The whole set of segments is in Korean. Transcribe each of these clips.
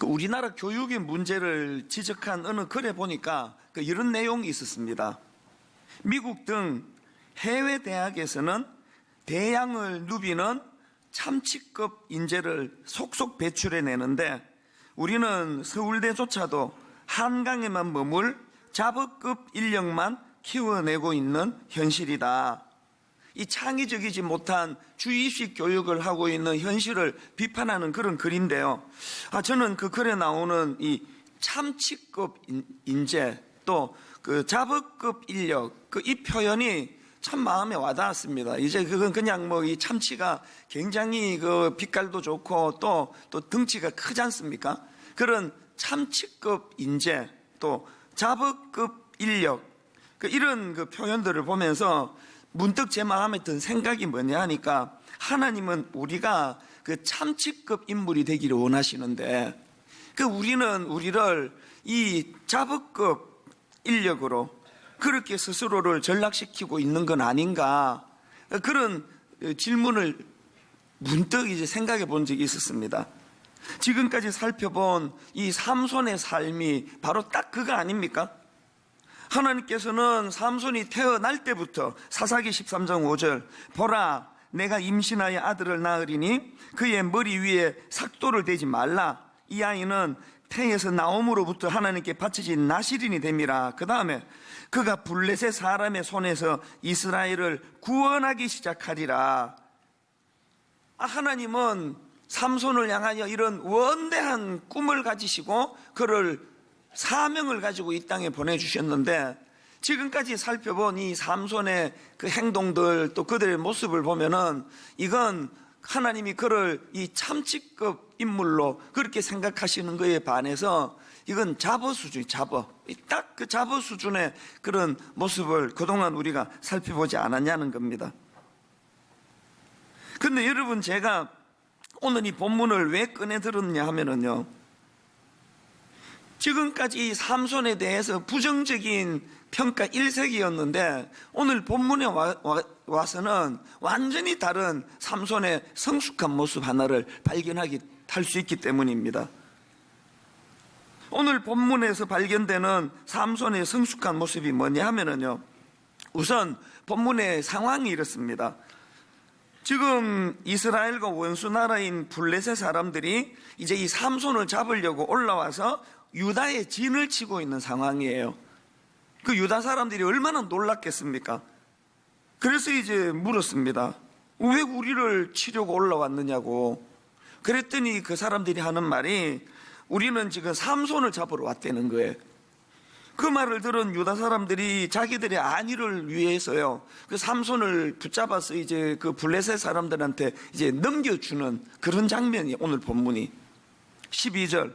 우리나라 교육의 문제를 지적한 어느 글에 보니까 이런 내용이 있었습니다. 미국 등 해외 대학에서는 대양을 누비는 참치급 인재를 속속 배출해내는데 우리는 서울대조차도 한강에만 머물 잡어급 인력만 키워내고 있는 현실이다. 이 창의적이지 못한 주의식 교육을 하고 있는 현실을 비판하는 그런 글인데요. 저는 그 글에 나오는 이 참치급 인재 또 그 잡어급 인력 이 표현이 참 마음에 와닿았습니다. 이제 그건 그냥 뭐 이 참치가 굉장히 그 빛깔도 좋고 또 덩치가 크지 않습니까? 그런 참치급 인재 또 잡어급 인력 이런 그 표현들을 보면서 문득 제 마음에 든 생각이 뭐냐 하니까 하나님은 우리가 그 참치급 인물이 되기를 원하시는데 우리는 우리를 이 잡어급 인력으로 그렇게 스스로를 전락시키고 있는 건 아닌가 그런 질문을 문득 이제 생각해 본 적이 있었습니다. 지금까지 살펴본 이 삼손의 삶이 바로 딱 그거 아닙니까? 하나님께서는 삼손이 태어날 때부터 사사기 13장 5절 보라 내가 임신하여 아들을 낳으리니 그의 머리 위에 삭도를 대지 말라 이 아이는 태에서 나옴으로부터 하나님께 바쳐진 나실인이 됨이라. 그 다음에 그가 블레셋 사람의 손에서 이스라엘을 구원하기 시작하리라. 하나님은 삼손을 향하여 이런 원대한 꿈을 가지시고 그를 사명을 가지고 이 땅에 보내주셨는데 지금까지 살펴본 이 삼손의 그 행동들 또 그들의 모습을 보면은 이건 하나님이 그를 이 참치급 인물로 그렇게 생각하시는 거에 반해서 이건 잡어 수준이 딱 그 잡어 수준의 그런 모습을 그동안 우리가 살펴보지 않았냐는 겁니다. 근데 여러분 제가 오늘 이 본문을 왜 꺼내 들었냐 하면은요 지금까지 이 삼손에 대해서 부정적인 평가 일색이었는데 오늘 본문에 와서는 완전히 다른 삼손의 성숙한 모습 하나를 할 수 있기 때문입니다. 오늘 본문에서 발견되는 삼손의 성숙한 모습이 뭐냐 하면은요 우선 본문의 상황이 이렇습니다. 지금 이스라엘과 원수 나라인 블레셋 사람들이 이제 이 삼손을 잡으려고 올라와서 유다의 진을 치고 있는 상황이에요. 그 유다 사람들이 얼마나 놀랐겠습니까? 그래서 이제 물었습니다. 왜 우리를 치려고 올라왔느냐고. 그랬더니 그 사람들이 하는 말이 우리는 지금 삼손을 잡으러 왔다는 거예요. 그 말을 들은 유다 사람들이 자기들의 안위를 위해서요 그 삼손을 붙잡아서 이제 그 블레셋 사람들한테 이제 넘겨주는 그런 장면이 오늘 본문이 12절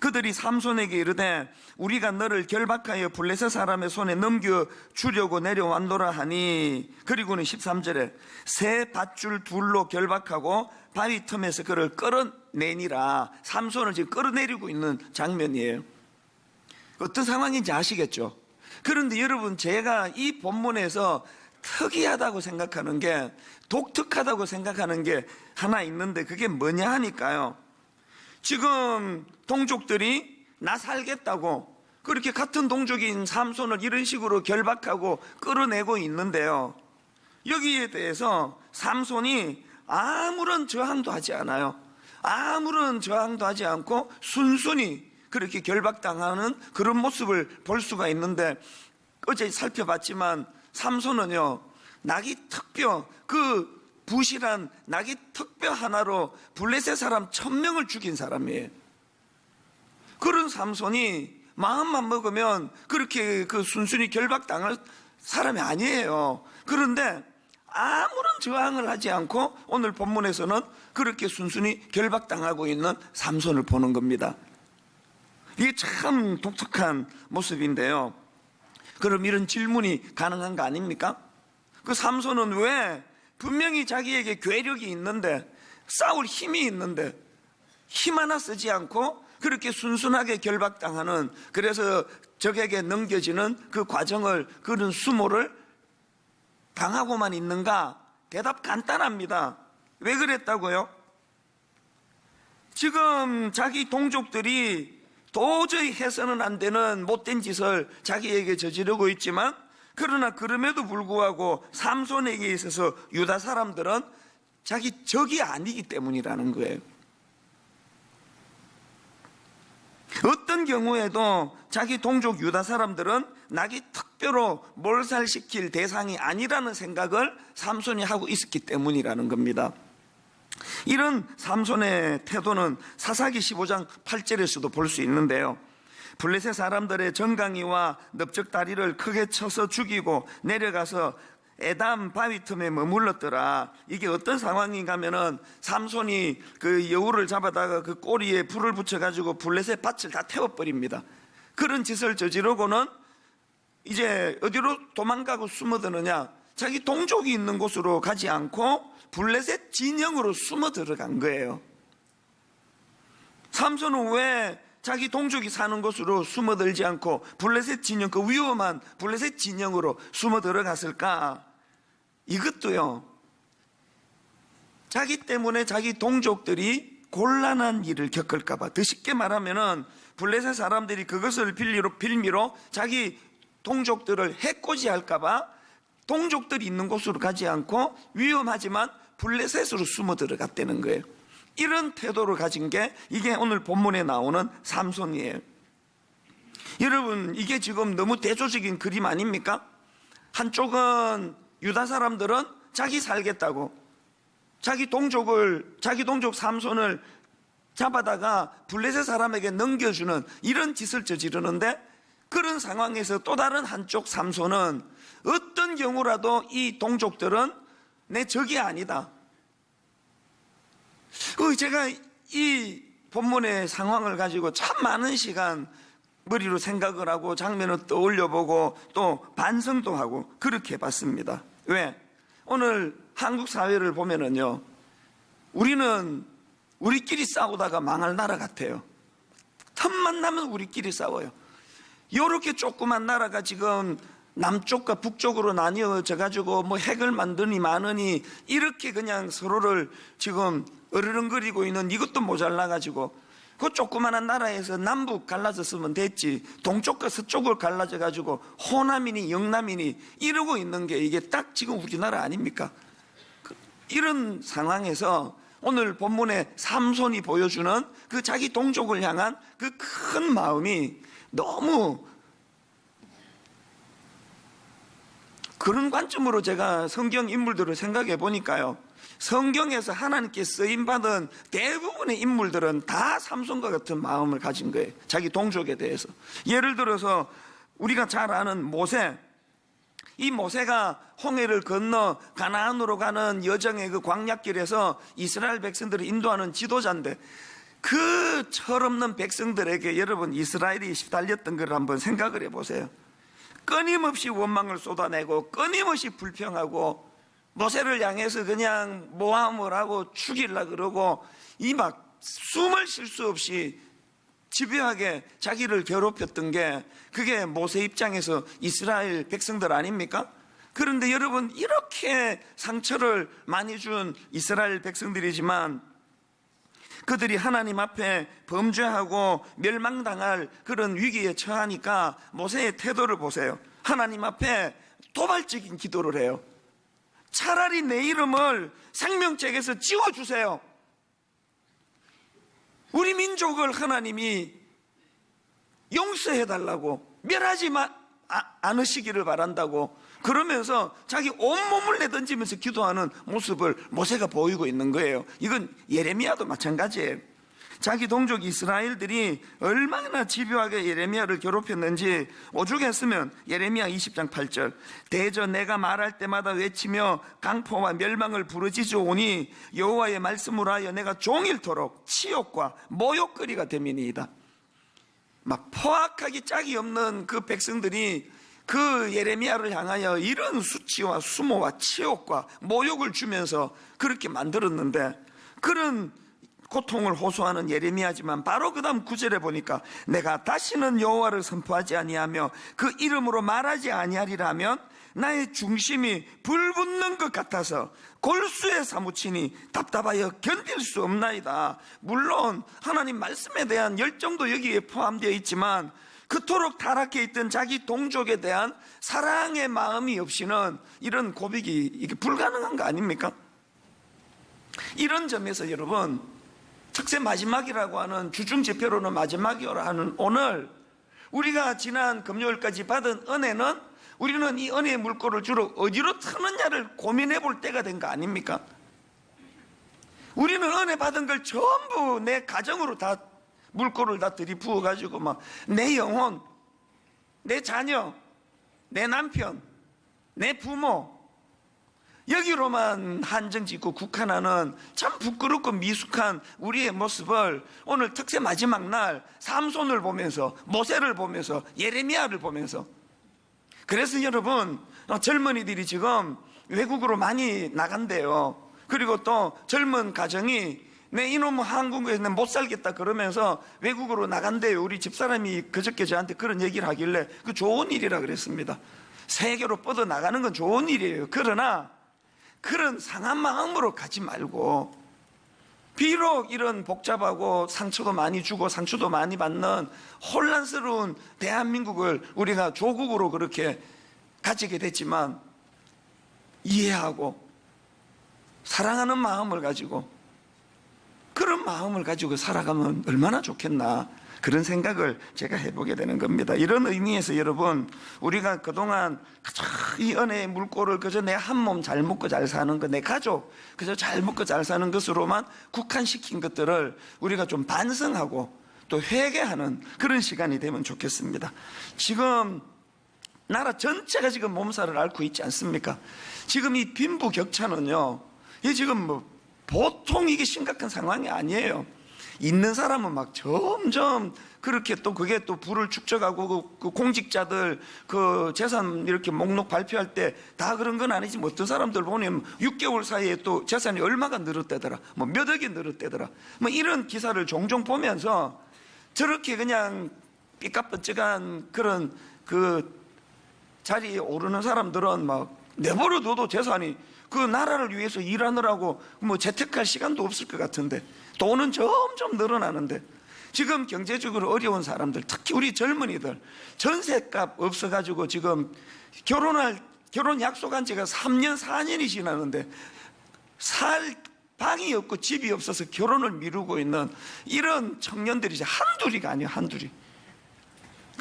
그들이 삼손에게 이르되 우리가 너를 결박하여 블레셋 사람의 손에 넘겨주려고 내려왔노라 하니 그리고는 13절에 새 밧줄 둘로 결박하고 바위 틈에서 그를 끌어내니라. 삼손을 지금 끌어내리고 있는 장면이에요. 어떤 상황인지 아시겠죠? 그런데 여러분 제가 이 본문에서 특이하다고 생각하는 게 독특하다고 생각하는 게 하나 있는데 그게 뭐냐 하니까요 지금 동족들이 나 살겠다고 그렇게 같은 동족인 삼손을 이런 식으로 결박하고 끌어내고 있는데요 여기에 대해서 삼손이 아무런 저항도 하지 않아요. 아무런 저항도 하지 않고 순순히 그렇게 결박당하는 그런 모습을 볼 수가 있는데 어제 살펴봤지만 삼손은요 낙이 턱뼈 그 부실한 낙이 턱뼈 하나로 블레셋 사람 1000명을 죽인 사람이에요. 그런 삼손이 마음만 먹으면 그렇게 그 순순히 결박당할 사람이 아니에요. 그런데 아무런 저항을 하지 않고 오늘 본문에서는 그렇게 순순히 결박당하고 있는 삼손을 보는 겁니다. 이게 참 독특한 모습인데요. 그럼 이런 질문이 가능한 거 아닙니까? 그 삼손은 왜 분명히 자기에게 괴력이 있는데 싸울 힘이 있는데 힘 하나 쓰지 않고 그렇게 순순하게 결박당하는 그래서 적에게 넘겨지는 그 과정을 그런 수모를 당하고만 있는가? 대답 간단합니다. 왜 그랬다고요? 지금 자기 동족들이 도저히 해서는 안 되는 못된 짓을 자기에게 저지르고 있지만, 그러나 그럼에도 불구하고 삼손에게 있어서 유다 사람들은 자기 적이 아니기 때문이라는 거예요. 어떤 경우에도 자기 동족 유다 사람들은 나기 특별로 몰살시킬 대상이 아니라는 생각을 삼손이 하고 있었기 때문이라는 겁니다. 이런 삼손의 태도는 사사기 15장 8절에서도 볼 수 있는데요. 블레셋 사람들의 정강이와 넓적다리를 크게 쳐서 죽이고 내려가서 에담 바위 틈에 머물렀더라. 이게 어떤 상황인가 하면은 삼손이 그 여우를 잡아다가 그 꼬리에 불을 붙여가지고 블레셋 밭을 다 태워버립니다. 그런 짓을 저지르고는 이제 어디로 도망가고 숨어드느냐, 자기 동족이 있는 곳으로 가지 않고 블레셋 진영으로 숨어 들어간 거예요. 삼손은 왜 자기 동족이 사는 곳으로 숨어들지 않고 블레셋 진영, 그 위험한 블레셋 진영으로 숨어 들어갔을까? 이것도요, 자기 때문에 자기 동족들이 곤란한 일을 겪을까봐, 더 쉽게 말하면은 블레셋 사람들이 그것을 빌미로 자기 동족들을 해코지할까봐 동족들이 있는 곳으로 가지 않고 위험하지만 블레셋으로 숨어 들어갔다는 거예요. 이런 태도를 가진 게 이게 오늘 본문에 나오는 삼손이에요. 여러분, 이게 지금 너무 대조적인 그림 아닙니까? 한쪽은 유다 사람들은 자기 살겠다고 자기 동족 삼손을 잡아다가 블레셋 사람에게 넘겨주는 이런 짓을 저지르는데, 그런 상황에서 또 다른 한쪽 삼손은 어떤 경우라도 이 동족들은 내 적이 아니다. 제가 이 본문의 상황을 가지고 참 많은 시간 머리로 생각을 하고 장면을 떠올려보고 또 반성도 하고 그렇게 봤습니다. 왜? 오늘 한국 사회를 보면은요, 우리는 우리끼리 싸우다가 망할 나라 같아요. 틈만 나면 우리끼리 싸워요. 이렇게 조그만 나라가 지금 남쪽과 북쪽으로 나뉘어져 가지고 뭐 핵을 만드니 마느니 이렇게 그냥 서로를 지금 어르렁거리고 있는 이것도 모자라 가지고 그 조그만한 나라에서 남북 갈라졌으면 됐지, 동쪽과 서쪽을 갈라져 가지고 호남이니 영남이니 이러고 있는 게 이게 딱 지금 우리나라 아닙니까? 이런 상황에서 오늘 본문에 삼손이 보여주는 그 자기 동족을 향한 그 큰 마음이 너무, 그런 관점으로 제가 성경 인물들을 생각해 보니까요, 성경에서 하나님께 쓰임받은 대부분의 인물들은 다 삼손과 같은 마음을 가진 거예요. 자기 동족에 대해서. 예를 들어서 우리가 잘 아는 모세, 이 모세가 홍해를 건너 가나안으로 가는 여정의 그 광야길에서 이스라엘 백성들을 인도하는 지도자인데, 그 철없는 백성들에게 여러분 이스라엘이 시달렸던 걸 한번 생각을 해보세요. 끊임없이 원망을 쏟아내고 끊임없이 불평하고 모세를 향해서 그냥 모함을 하고 죽이려고 그러고 이 막 숨을 쉴 수 없이 집요하게 자기를 괴롭혔던 게, 그게 모세 입장에서 이스라엘 백성들 아닙니까? 그런데 여러분, 이렇게 상처를 많이 준 이스라엘 백성들이지만 그들이 하나님 앞에 범죄하고 멸망당할 그런 위기에 처하니까 모세의 태도를 보세요. 하나님 앞에 도발적인 기도를 해요. 차라리 내 이름을 생명책에서 지워주세요. 우리 민족을 하나님이 용서해달라고, 멸하지 않으시기를 바란다고 그러면서 자기 온몸을 내던지면서 기도하는 모습을 모세가 보이고 있는 거예요. 이건 예레미야도 마찬가지예요. 자기 동족 이스라엘들이 얼마나 집요하게 예레미야를 괴롭혔는지 오죽했으면 예레미야 20장 8절, 대저 내가 말할 때마다 외치며 강포와 멸망을 부르짖으오니 여호와의 말씀으로 하여 내가 종일토록 치욕과 모욕거리가 됨이니이다. 막 포악하기 짝이 없는 그 백성들이 그 예레미야를 향하여 이런 수치와 수모와 치욕과 모욕을 주면서 그렇게 만들었는데, 그런 고통을 호소하는 예레미야지만 바로 그 다음 9절에 보니까 내가 다시는 여호와를 선포하지 아니하며 그 이름으로 말하지 아니하리라 하면 나의 중심이 불붙는 것 같아서 골수에 사무치니 답답하여 견딜 수 없나이다. 물론 하나님 말씀에 대한 열정도 여기에 포함되어 있지만 그토록 타락해 있던 자기 동족에 대한 사랑의 마음이 없이는 이런 고백이 이게 불가능한 거 아닙니까? 이런 점에서 여러분, 특세 마지막이라고 하는 주중 집회로는 마지막이라 하는 오늘 우리가 지난 금요일까지 받은 은혜는 우리는 이 은혜의 물꼬를 주로 어디로 트느냐를 고민해 볼 때가 된 거 아닙니까? 우리는 은혜 받은 걸 전부 내 가정으로 다 물꼬를 다 들이부어 가지고 막 내 영혼, 내 자녀, 내 남편, 내 부모 여기로만 한정 짓고 국한하는 참 부끄럽고 미숙한 우리의 모습을 오늘 특세 마지막 날 삼손을 보면서, 모세를 보면서, 예레미야를 보면서, 그래서 여러분 젊은이들이 지금 외국으로 많이 나간대요. 그리고 또 젊은 가정이 내 이놈은 한국에는 못 살겠다 그러면서 외국으로 나간대요. 우리 집사람이 그저께 저한테 그런 얘기를 하길래 그 좋은 일이라 그랬습니다. 세계로 뻗어나가는 건 좋은 일이에요. 그러나 그런 상한 마음으로 가지 말고, 비록 이런 복잡하고 상처도 많이 주고 상처도 많이 받는 혼란스러운 대한민국을 우리가 조국으로 그렇게 가지게 됐지만 이해하고 사랑하는 마음을 가지고, 그런 마음을 가지고 살아가면 얼마나 좋겠나, 그런 생각을 제가 해보게 되는 겁니다. 이런 의미에서 여러분, 우리가 그동안 그저 이 은혜의 물꼬를 그저 내 한 몸 잘 먹고 잘 사는 것, 내 가족 그저 잘 먹고 잘 사는 것으로만 국한시킨 것들을 우리가 좀 반성하고 또 회개하는 그런 시간이 되면 좋겠습니다. 지금 나라 전체가 지금 몸살을 앓고 있지 않습니까? 지금 이 빈부격차는요, 이게 지금 뭐 보통 이게 심각한 상황이 아니에요. 있는 사람은 막 점점 그렇게 또 그게 또 부를 축적하고 그 공직자들 그 재산 이렇게 목록 발표할 때 다 그런 건 아니지. 뭐 어떤 사람들 보면 6개월 사이에 또 재산이 얼마가 늘었대더라, 뭐 몇 억이 늘었대더라, 뭐 이런 기사를 종종 보면서 저렇게 그냥 삐까뻔쩍한 그런 그 자리에 오르는 사람들은 막 내버려둬도 재산이 그 나라를 위해서 일하느라고 뭐 재택할 시간도 없을 것 같은데 돈은 점점 늘어나는데, 지금 경제적으로 어려운 사람들, 특히 우리 젊은이들 전셋값 없어가지고 지금 결혼 약속한 지가 3년 4년이 지나는데 살 방이 없고 집이 없어서 결혼을 미루고 있는 이런 청년들이 이제 한둘이가 아니에요. 한둘이.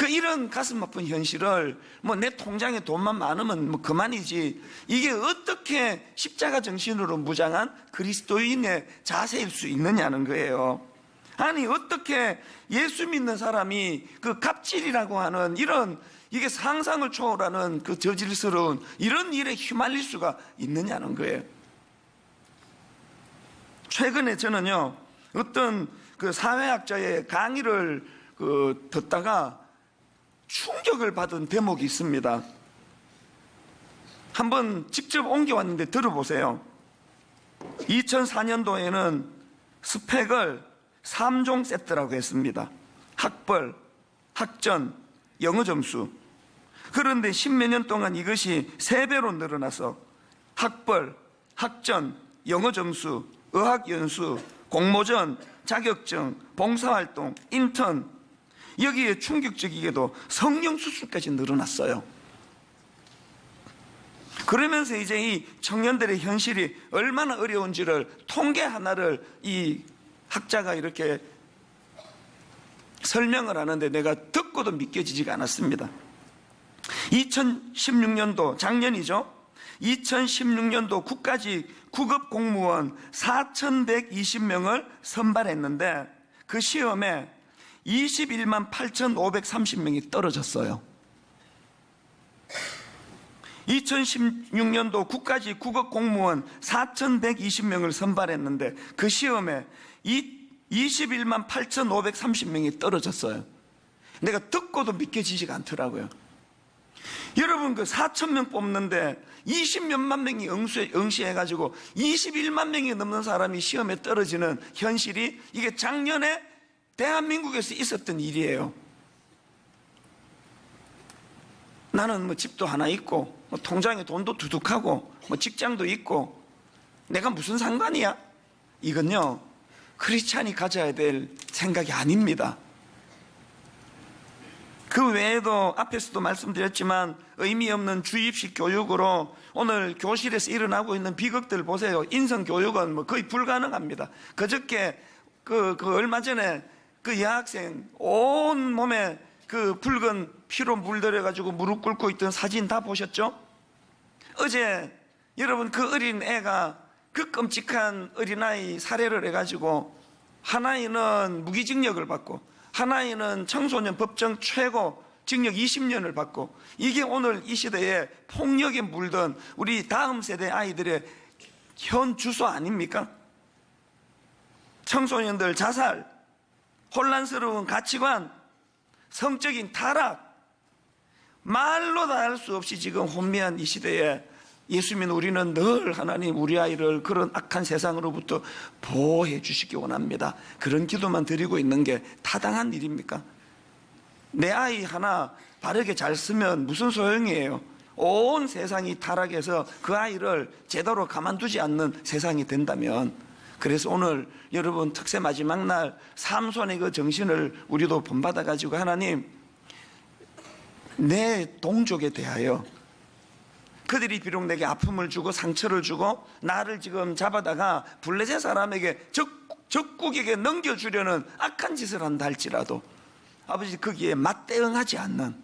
이런 가슴 아픈 현실을 뭐 내 통장에 돈만 많으면 뭐 그만이지, 이게 어떻게 십자가 정신으로 무장한 그리스도인의 자세일 수 있느냐는 거예요. 아니 어떻게 예수 믿는 사람이 그 갑질이라고 하는 이런, 이게 상상을 초월하는 그 저질스러운 이런 일에 휘말릴 수가 있느냐는 거예요. 최근에 저는요 어떤 그 사회학자의 강의를 듣다가 충격을 받은 대목이 있습니다. 한번 직접 옮겨왔는데 들어보세요. 2004년도에는 스펙을 3종 세트라고 했습니다. 학벌, 학전, 영어 점수. 그런데 10몇 년 동안 이것이 3배로 늘어나서 학벌, 학전, 영어 점수, 어학연수, 공모전, 자격증, 봉사활동, 인턴, 여기에 충격적이게도 성령수술까지 늘어났어요. 그러면서 이제 이 청년들의 현실이 얼마나 어려운지를 통계 하나를 이 학자가 이렇게 설명을 하는데 내가 듣고도 믿겨지지가 않았습니다. 2016년도, 작년이죠. 2016년도 국가직 구급 공무원 4,120명을 선발했는데 그 시험에 21만 8,530명이 떨어졌어요. 2016년도 국가직 구급 공무원 4,120명을 선발했는데 그 시험에 21만 8,530명이 떨어졌어요. 내가 듣고도 믿겨지지가 않더라고요. 여러분, 그 4,000명 뽑는데 20몇만 명이 응시해가지고 21만 명이 넘는 사람이 시험에 떨어지는 현실이, 이게 작년에 대한민국에서 있었던 일이에요. 나는 뭐 집도 하나 있고 뭐 통장에 돈도 두둑하고 뭐 직장도 있고 내가 무슨 상관이야? 이건요 크리스찬이 가져야 될 생각이 아닙니다. 그 외에도 앞에서도 말씀드렸지만 의미 없는 주입식 교육으로 오늘 교실에서 일어나고 있는 비극들 보세요. 인성교육은 뭐 거의 불가능합니다. 그저께 얼마 전에 그 여학생 온 몸에 그 붉은 피로 물들여가지고 무릎 꿇고 있던 사진 다 보셨죠? 어제 여러분 그 어린 애가 그 끔찍한 어린아이 살해를 해가지고 하나이는 무기징역을 받고 하나이는 청소년 법정 최고 징역 20년을 받고 이게 오늘 이 시대에 폭력에 물든 우리 다음 세대 아이들의 현 주소 아닙니까? 청소년들 자살, 혼란스러운 가치관, 성적인 타락, 말로 다 할 수 없이 지금 혼미한 이 시대에 예수님 우리는 늘 하나님 우리 아이를 그런 악한 세상으로부터 보호해 주시기 원합니다. 그런 기도만 드리고 있는 게 타당한 일입니까? 내 아이 하나 바르게 잘 쓰면 무슨 소용이에요? 온 세상이 타락해서 그 아이를 제대로 가만두지 않는 세상이 된다면, 그래서 오늘 여러분 특세 마지막 날 삼손의 그 정신을 우리도 본받아 가지고 하나님 내 동족에 대하여 그들이 비록 내게 아픔을 주고 상처를 주고 나를 지금 잡아다가 블레셋 사람에게 적국에게 넘겨주려는 악한 짓을 한다 할지라도 아버지 거기에 맞대응하지 않는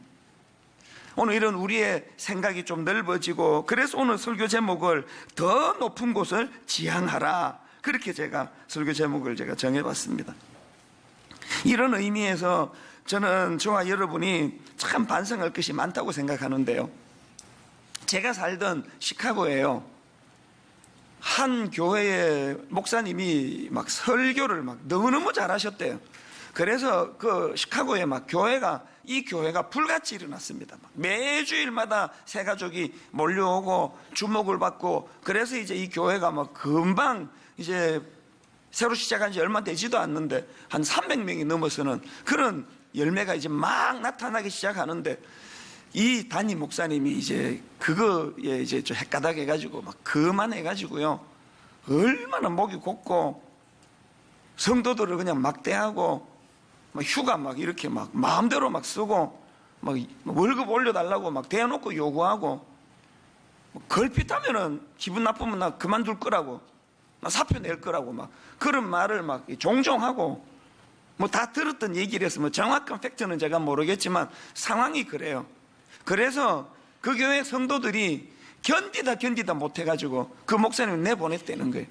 오늘 이런 우리의 생각이 좀 넓어지고, 그래서 오늘 설교 제목을 더 높은 곳을 지향하라, 그렇게 제가 설교 제목을 제가 정해봤습니다. 이런 의미에서 저는 저와 여러분이 참 반성할 것이 많다고 생각하는데요, 제가 살던 시카고에요, 한 교회의 목사님이 막 설교를 막 너무너무 잘하셨대요. 그래서 그 시카고에 막 이 교회가 불같이 일어났습니다. 매주일마다 새 가족이 몰려오고 주목을 받고, 그래서 이제 이 교회가 막 금방 이제 새로 시작한 지 얼마 되지도 않는데 한 300명이 넘어서는 그런 열매가 이제 막 나타나기 시작하는데, 이 담임 목사님이 이제 그거에 이제 좀 헷가닥해가지고 막 그만해가지고요, 얼마나 목이 곱고 성도들을 그냥 막대하고 막 휴가 막 이렇게 막 마음대로 막 쓰고 막 월급 올려달라고 막 대놓고 요구하고, 걸핏하면은 기분 나쁘면 나 그만둘 거라고, 나 사표 낼 거라고 막 그런 말을 막 종종 하고, 뭐 다 들었던 얘기를 해서 뭐 정확한 팩트는 제가 모르겠지만 상황이 그래요. 그래서 그 교회 성도들이 견디다 못해가지고 그 목사님을 내보냈다는 거예요.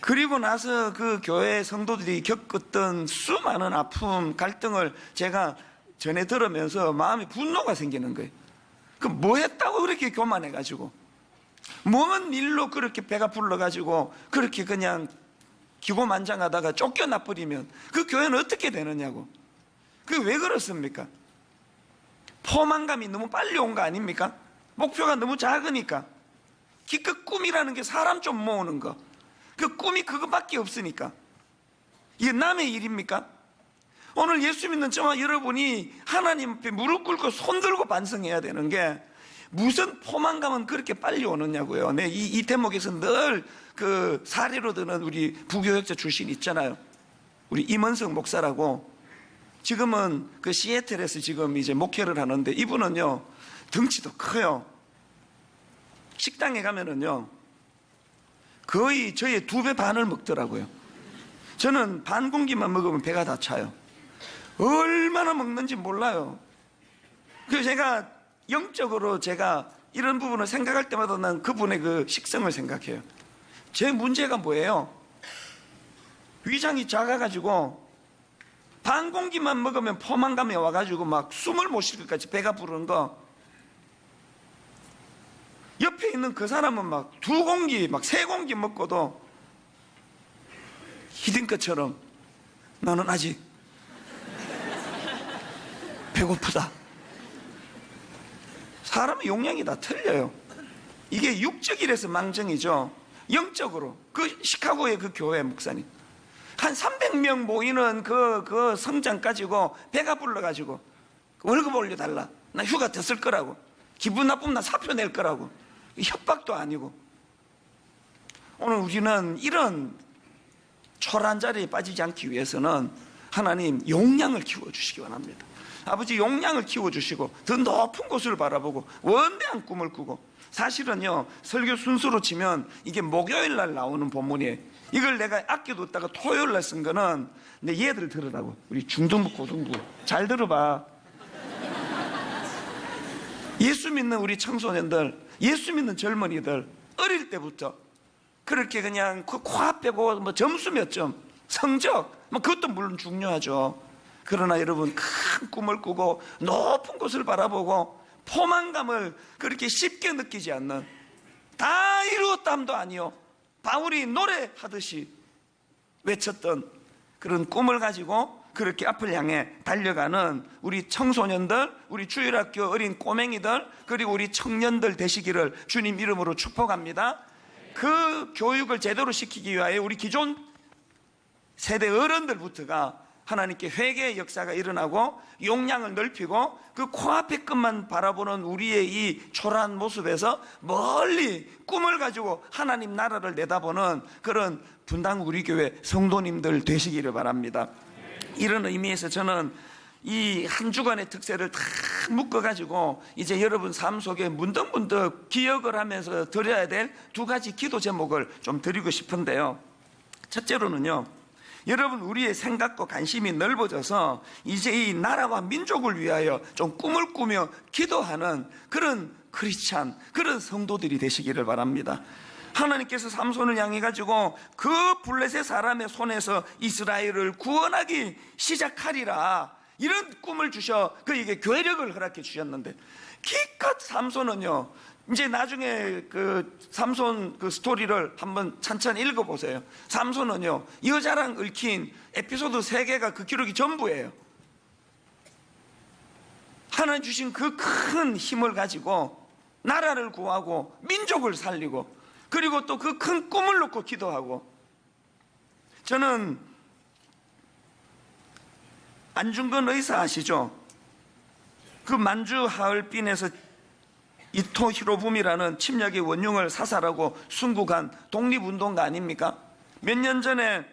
그리고 나서 그 교회 성도들이 겪었던 수많은 아픔, 갈등을 제가 전해 들으면서 마음에 분노가 생기는 거예요. 그 뭐 했다고 그렇게 교만해가지고, 뭔 일로 그렇게 배가 불러가지고 그렇게 그냥 기고만장하다가 쫓겨나 버리면 그 교회는 어떻게 되느냐고. 그게 왜 그렇습니까? 포만감이 너무 빨리 온 거 아닙니까? 목표가 너무 작으니까. 기껏 꿈이라는 게 사람 좀 모으는 거, 그 꿈이 그것밖에 없으니까. 이게 남의 일입니까? 오늘 예수 믿는 저와 여러분이 하나님 앞에 무릎 꿇고 손 들고 반성해야 되는 게, 무슨 포만감은 그렇게 빨리 오느냐고요. 네, 이 대목에서 늘 그 사례로 드는 우리 부교역자 출신 있잖아요. 우리 임원석 목사라고, 지금은 그 시애틀에서 지금 이제 목회를 하는데, 이분은요 덩치도 커요. 식당에 가면은요 거의 저의 2배 반을 먹더라고요. 저는 반 공기만 먹으면 배가 다 차요. 얼마나 먹는지 몰라요. 그래서 제가 영적으로 제가 이런 부분을 생각할 때마다 난 그분의 그 식성을 생각해요. 제 문제가 뭐예요? 위장이 작아가지고 반 공기만 먹으면 포만감이 와가지고 막 숨을 못 쉴 것까지 배가 부르는 거. 옆에 있는 그 사람은 막 2공기 막 3공기 먹고도 히딩크처럼 나는 아직 배고프다. 사람의 용량이 다 틀려요. 이게 육적이라서 망정이죠. 영적으로 그 시카고의 그 교회 목사님 한 300명 모이는 그 성장 가지고 배가 불러가지고 월급 올려달라, 나 휴가 더 쓸 거라고 기분 나쁘면 나 사표 낼 거라고. 협박도 아니고. 오늘 우리는 이런 초라한 자리에 빠지지 않기 위해서는 하나님 용량을 키워주시기 원합니다. 아버지 용량을 키워주시고 더 높은 곳을 바라보고 원대한 꿈을 꾸고, 사실은요 설교 순서로 치면 이게 목요일 날 나오는 본문이에요. 이걸 내가 아껴뒀다가 토요일 날 쓴 거는 내 얘들 들으라고. 우리 중등부 고등부 잘 들어봐. 예수 믿는 우리 청소년들, 예수 믿는 젊은이들, 어릴 때부터 그렇게 그냥 코 빼고 뭐 점수 몇 점, 성적 뭐 그것도 물론 중요하죠. 그러나 여러분 큰 꿈을 꾸고 높은 곳을 바라보고 포만감을 그렇게 쉽게 느끼지 않는, 다 이루었담도 아니요 바울이 노래하듯이 외쳤던 그런 꿈을 가지고 그렇게 앞을 향해 달려가는 우리 청소년들, 우리 주일학교 어린 꼬맹이들, 그리고 우리 청년들 되시기를 주님 이름으로 축복합니다. 그 교육을 제대로 시키기 위하여 우리 기존 세대 어른들부터가 하나님께 회개의 역사가 일어나고 용량을 넓히고 그 코앞의 끝만 바라보는 우리의 이 초라한 모습에서 멀리 꿈을 가지고 하나님 나라를 내다보는 그런 분당 우리 교회 성도님들 되시기를 바랍니다. 이런 의미에서 저는 이 한 주간의 특세를 다 묶어가지고 이제 여러분 삶 속에 문득문득 기억을 하면서 드려야 될 두 가지 기도 제목을 좀 드리고 싶은데요. 첫째로는요, 여러분 우리의 생각과 관심이 넓어져서 이제 이 나라와 민족을 위하여 좀 꿈을 꾸며 기도하는 그런 크리스찬, 그런 성도들이 되시기를 바랍니다. 하나님께서 삼손을 향해 가지고 그 블레셋 사람의 손에서 이스라엘을 구원하기 시작하리라, 이런 꿈을 주셔 그에게 교회력을 허락해 주셨는데, 기껏 삼손은요, 이제 나중에 그 삼손 그 스토리를 한번 찬찬히 읽어보세요. 삼손은요 여자랑 얽힌 에피소드 3개가 그 기록이 전부예요. 하나님 주신 그 큰 힘을 가지고 나라를 구하고 민족을 살리고, 그리고 또 그 큰 꿈을 놓고 기도하고. 저는 안중근 의사 아시죠? 그 만주 하얼빈에서 이토 히로부미라는 침략의 원흉을 사살하고 순국한 독립운동가 아닙니까? 몇 년 전에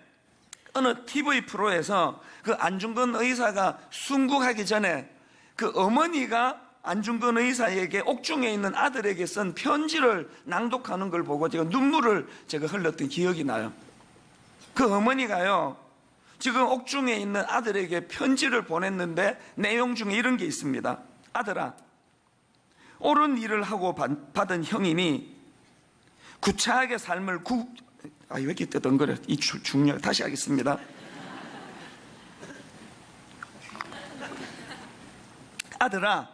어느 TV 프로에서 그 안중근 의사가 순국하기 전에 그 어머니가 안중근 의사에게 옥중에 있는 아들에게 쓴 편지를 낭독하는 걸 보고 제가 눈물을 흘렸던 기억이 나요. 그 어머니가요, 지금 옥중에 있는 아들에게 편지를 보냈는데 내용 중에 이런 게 있습니다. 아들아, 옳은 일을 하고 받은 형이니 구차하게 삶을 왜 이렇게 뜨던거려? 이 중요. 다시 하겠습니다. 아들아,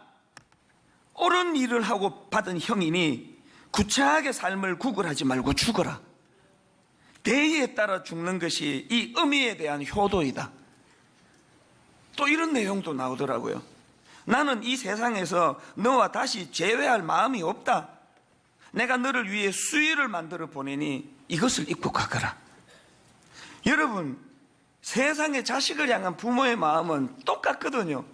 옳은 일을 하고 받은 형이니 구차하게 삶을 구걸하지 말고 죽어라. 대의에 따라 죽는 것이 이 의미에 대한 효도이다. 또 이런 내용도 나오더라고요. 나는 이 세상에서 너와 다시 재회할 마음이 없다. 내가 너를 위해 수위를 만들어 보내니 이것을 입고 가거라. 여러분, 세상의 자식을 향한 부모의 마음은 똑같거든요.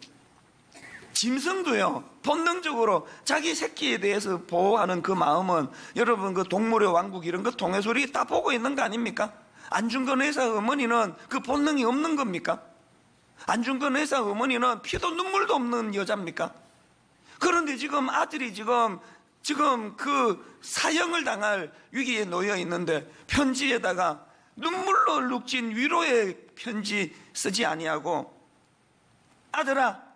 짐승도요, 본능적으로 자기 새끼에 대해서 보호하는 그 마음은, 여러분 그 동물의 왕국 이런 거 동해소리 다 보고 있는 거 아닙니까? 안중근 의사 어머니는 그 본능이 없는 겁니까? 안중근 의사 어머니는 피도 눈물도 없는 여자입니까? 그런데 지금 아들이 지금 그 사형을 당할 위기에 놓여 있는데 편지에다가 눈물로 룩진 위로의 편지 쓰지 아니하고, 아들아,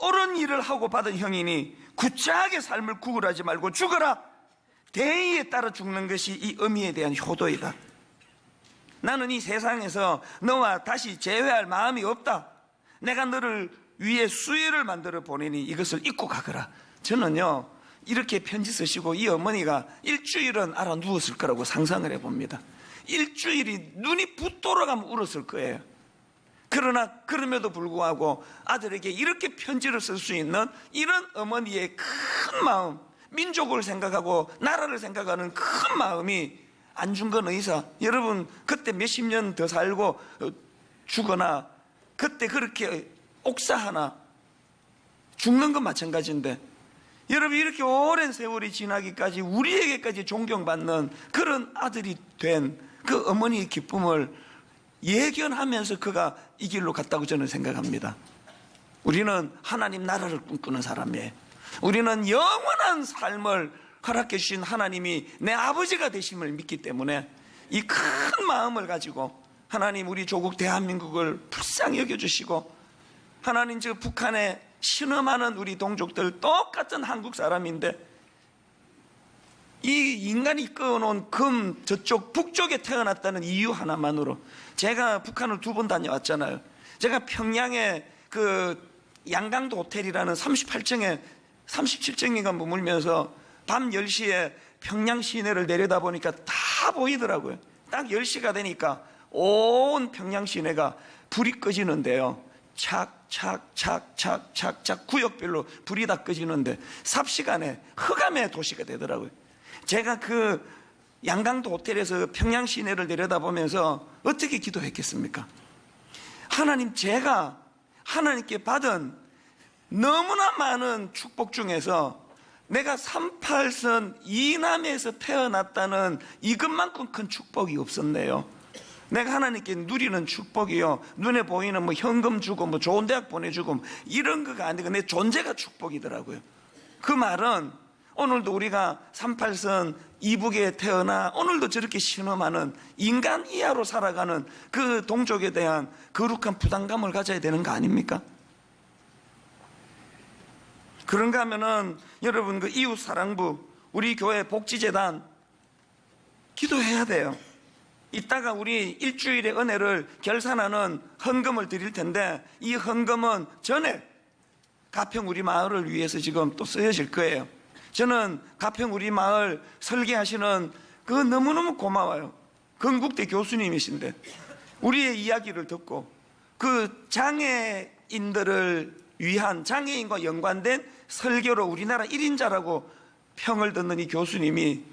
옳은 일을 하고 받은 형이니 구차하게 삶을 구걸하지 말고 죽어라. 대의에 따라 죽는 것이 이 의미에 대한 효도이다. 나는 이 세상에서 너와 다시 재회할 마음이 없다. 내가 너를 위해 수위를 만들어 보내니 이것을 입고 가거라. 저는요, 이렇게 편지 쓰시고 이 어머니가 일주일은 알아 누웠을 거라고 상상을 해봅니다. 일주일이 눈이 붓도록 하면 울었을 거예요. 그러나 그럼에도 불구하고 아들에게 이렇게 편지를 쓸 수 있는 이런 어머니의 큰 마음, 민족을 생각하고 나라를 생각하는 큰 마음이 안중근 의사, 여러분 그때 몇십 년 더 살고 죽거나 그때 그렇게 옥사 하나 죽는 건 마찬가지인데, 여러분, 이렇게 오랜 세월이 지나기까지 우리에게까지 존경받는 그런 아들이 된 그 어머니의 기쁨을 예견하면서 그가 이 길로 갔다고 저는 생각합니다. 우리는 하나님 나라를 꿈꾸는 사람이에요. 우리는 영원한 삶을 허락해 주신 하나님이 내 아버지가 되심을 믿기 때문에 이 큰 마음을 가지고 하나님, 우리 조국 대한민국을 불쌍히 여겨주시고, 하나님, 저 북한에 신음하는 우리 동족들 똑같은 한국 사람인데 이 인간이 끊어놓은 금 저쪽 북쪽에 태어났다는 이유 하나만으로, 제가 북한을 2번 다녀왔잖아요. 제가 평양에 그 양강도 호텔이라는 37층인가 머물면서 밤 10시에 평양 시내를 내려다보니까 다 보이더라고요. 딱 10시가 되니까 온 평양 시내가 불이 꺼지는데요. 착착착착착착 구역별로 불이 다 꺼지는데 삽시간에 흑암의 도시가 되더라고요. 제가 그 양강도 호텔에서 평양 시내를 내려다보면서 어떻게 기도했겠습니까? 하나님, 제가 하나님께 받은 너무나 많은 축복 중에서 내가 38선 이남에서 태어났다는 이것만큼 큰 축복이 없었네요. 내가 하나님께 누리는 축복이요, 눈에 보이는 뭐 현금 주고 뭐 좋은 대학 보내주고 이런 거가 아니고 내 존재가 축복이더라고요. 그 말은 오늘도 우리가 38선 이북에 태어나 오늘도 저렇게 신음하는 인간 이하로 살아가는 그 동족에 대한 거룩한 부담감을 가져야 되는 거 아닙니까? 그런가 하면은 여러분, 그 이웃사랑부, 우리 교회 복지재단 기도해야 돼요. 이따가 우리 일주일의 은혜를 결산하는 헌금을 드릴 텐데, 이 헌금은 전에 가평 우리 마을을 위해서 지금 또 쓰여질 거예요. 저는 가평 우리 마을 설계하시는 그거 너무너무 고마워요. 건국대 교수님이신데 우리의 이야기를 듣고 그 장애인들을 위한, 장애인과 연관된 설교로 우리나라 1인자라고 평을 듣는 이 교수님이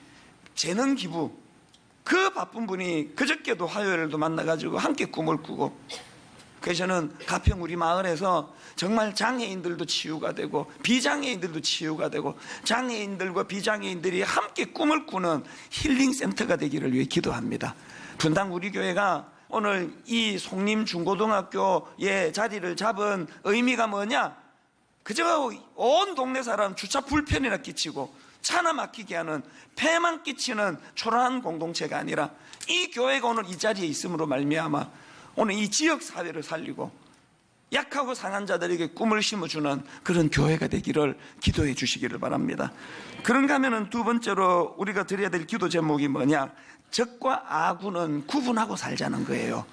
재능 기부, 그 바쁜 분이 그저께도 화요일도 만나가지고 함께 꿈을 꾸고, 그래서 저는 가평 우리 마을에서 정말 장애인들도 치유가 되고 비장애인들도 치유가 되고 장애인들과 비장애인들이 함께 꿈을 꾸는 힐링센터가 되기를 위해 기도합니다. 분당 우리 교회가 오늘 이 송림 중고등학교에 자리를 잡은 의미가 뭐냐? 그저 온 동네 사람 주차 불편이나 끼치고 차나 막히게 하는, 폐만 끼치는 초라한 공동체가 아니라 이 교회가 오늘 이 자리에 있음으로 말미암아 오늘 이 지역 사회를 살리고 약하고 상한 자들에게 꿈을 심어주는 그런 교회가 되기를 기도해 주시기를 바랍니다. 그런가 하면은 두 번째로 우리가 드려야 될 기도 제목이 뭐냐? 적과 아군은 구분하고 살자는 거예요.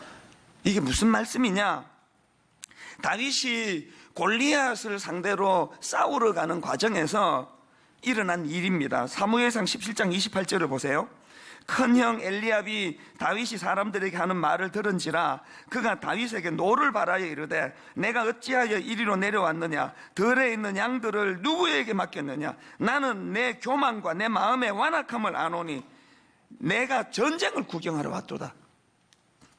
이게 무슨 말씀이냐? 다윗이 골리앗을 상대로 싸우러 가는 과정에서 일어난 일입니다. 사무엘상 17장 28절을 보세요. 큰형 엘리압이 다윗이 사람들에게 하는 말을 들은지라 그가 다윗에게 노를 바라여 이르되 내가 어찌하여 이리로 내려왔느냐? 들에 있는 양들을 누구에게 맡겼느냐? 나는 내 교만과 내 마음의 완악함을 아노니 내가 전쟁을 구경하러 왔도다.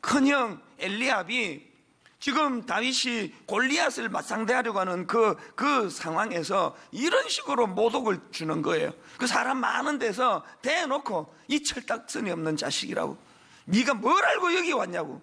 큰형 엘리압이 지금 다윗이 골리앗을 맞상대하려고 하는 그 상황에서 이런 식으로 모독을 주는 거예요. 그 사람 많은 데서 대놓고 이 철딱선이 없는 자식이라고, 네가 뭘 알고 여기 왔냐고